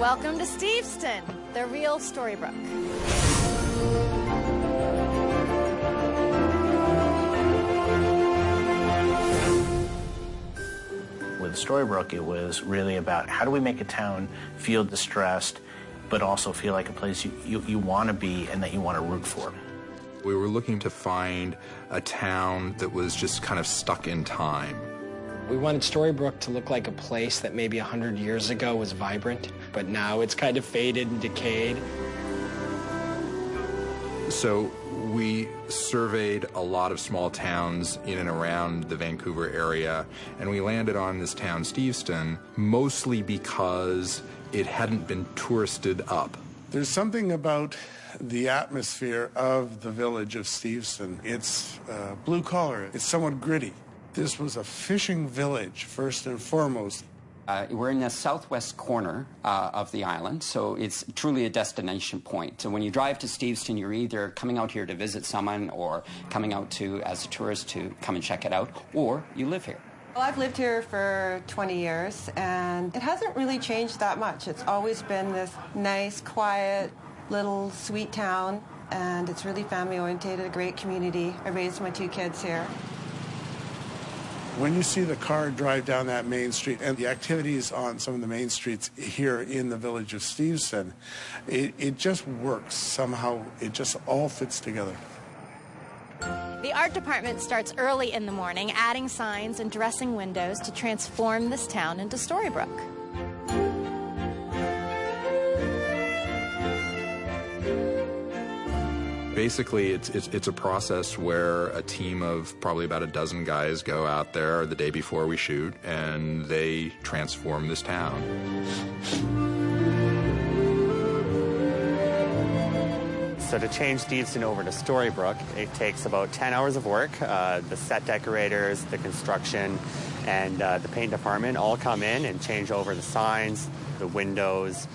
Welcome to Steveston, the real Storybrooke. With Storybrooke, it was really about how do we make a town feel distressed, but also feel like a place you want to be and that you want to root for. We were looking to find a town that was just kind of stuck in time. We wanted Storybrooke to look like a place that maybe 100 years ago was vibrant, but now it's kind of faded and decayed. So we surveyed a lot of small towns in and around the Vancouver area, and we landed on this town, Steveston, mostly because it hadn't been touristed up. There's something about the atmosphere of the village of Steveston. It's blue collar, it's somewhat gritty. This was a fishing village, first and foremost. We're in the southwest corner of the island, so it's truly a destination point. So when you drive to Steveston, you're either coming out here to visit someone or coming out to, as a tourist, to come and check it out, or you live here. Well, I've lived here for 20 years, and it hasn't really changed that much. It's always been this nice, quiet, little sweet town, and it's really family-oriented, a great community. I raised my 2 kids here. When you see the car drive down that main street and the activities on some of the main streets here in the village of Steveston, it just works somehow. It just all fits together. The art department starts early in the morning, adding signs and dressing windows to transform this town into Storybrooke. Basically, it's a process where a team of probably about a dozen guys go out there the day before we shoot, and they transform this town. So to change Steveston over to Storybrooke, it takes about 10 hours of work. The set decorators, the construction, and the paint department all come in and change over the signs, the windows.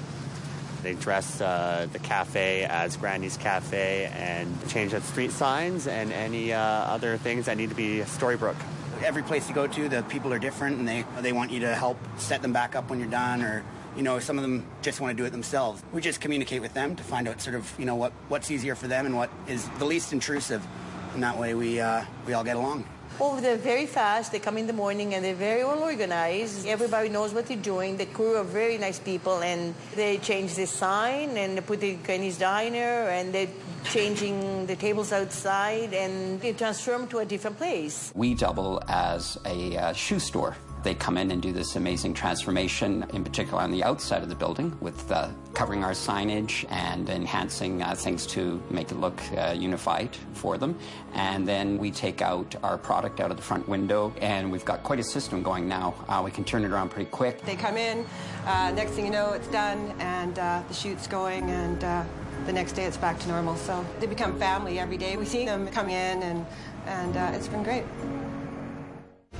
They dress the cafe as Granny's Cafe and change the street signs and any other things that need to be Storybrooke. Every place you go to, the people are different, and they want you to help set them back up when you're done, or, you know, some of them just want to do it themselves. We just communicate with them to find out sort of, you know, what's easier for them and what is the least intrusive, and that way we all get along. Oh, they're very fast. They come in the morning and they're very well organized. Everybody knows what they're doing. The crew are very nice people, and they change the sign and they put the Granny's Diner, and they're changing the tables outside, and they transform to a different place. We double as a shoe store. They come in and do this amazing transformation, in particular on the outside of the building, with covering our signage and enhancing things to make it look unified for them. And then we take out our product out of the front window, and we've got quite a system going now. We can turn it around pretty quick. They come in, next thing you know, it's done, and the shoot's going, and the next day it's back to normal. So they become family every day. We see them come in, and it's been great.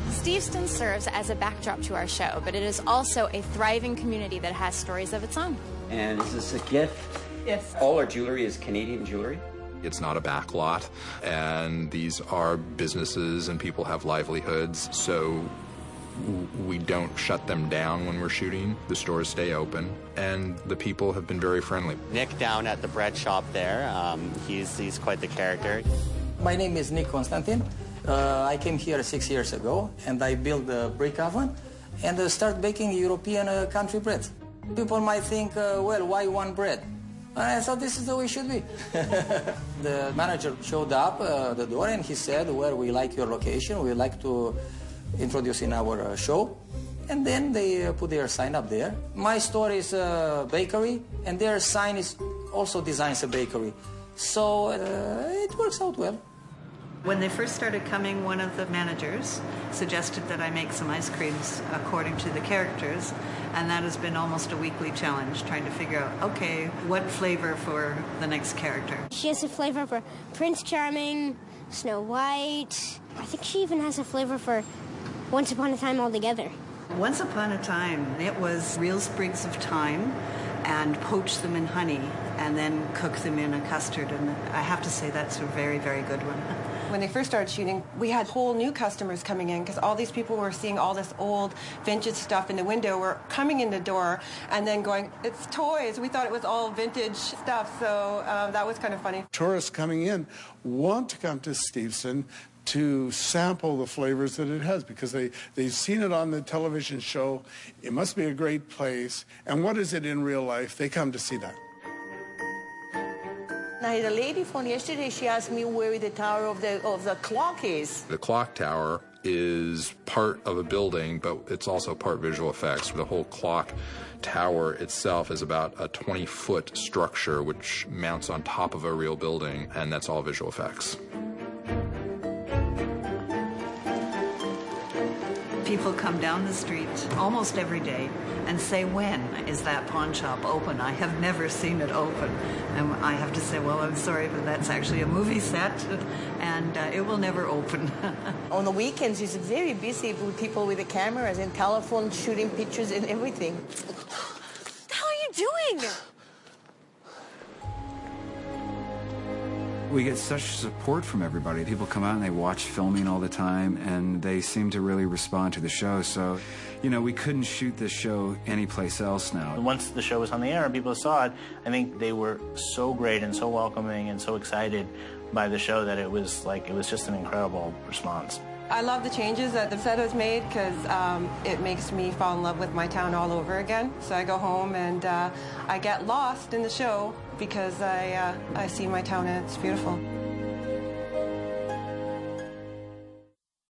Steveston serves as a backdrop to our show, but it is also a thriving community that has stories of its own. And is this a gift? Yes. All our jewelry is Canadian jewelry. It's not a backlot, and these are businesses and people have livelihoods, so we don't shut them down when we're shooting. The stores stay open, and the people have been very friendly. Nick down at the bread shop there, he's quite the character. My name is Nick Constantin. I came here 6 years ago, and I built a brick oven and start baking European country bread. People might think, well, why one bread? I thought this is the way it should be. The manager showed up the door, and he said, well, we like your location. We like to introduce in our show. And then they put their sign up there. My store is a bakery, and their sign is also designs a bakery. So it works out well. When they first started coming, one of the managers suggested that I make some ice creams according to the characters, and that has been almost a weekly challenge, trying to figure out, okay, what flavor for the next character. She has a flavor for Prince Charming, Snow White. I think she even has a flavor for Once Upon a Time altogether. Once upon a time, it was real sprigs of thyme and poach them in honey and then cook them in a custard, and I have to say that's a very, very good one. When they first started shooting, we had whole new customers coming in because all these people were seeing all this old vintage stuff in the window, were coming in the door and then going, it's toys. We thought it was all vintage stuff, so that was kind of funny. Tourists coming in want to come to Steveston to sample the flavors that it has because they've seen it on the television show. It must be a great place. And what is it in real life? They come to see that. I had a lady phone yesterday. She asked me where the tower of the clock is. The clock tower is part of a building, but it's also part visual effects. The whole clock tower itself is about a 20-foot structure which mounts on top of a real building, and that's all visual effects. People come down the street almost every day and say, when is that pawn shop open? I have never seen it open. And I have to say, well, I'm sorry, but that's actually a movie set, and it will never open. On the weekends, he's very busy with people with the cameras and telephones, shooting pictures and everything. What the hell are you doing? We get such support from everybody. People come out and they watch filming all the time, and they seem to really respond to the show. So, you know, we couldn't shoot this show anyplace else now. Once the show was on the air and people saw it, I think they were so great and so welcoming and so excited by the show that it was just an incredible response. I love the changes that the set has made because it makes me fall in love with my town all over again. So I go home and I get lost in the show because I see my town and it's beautiful.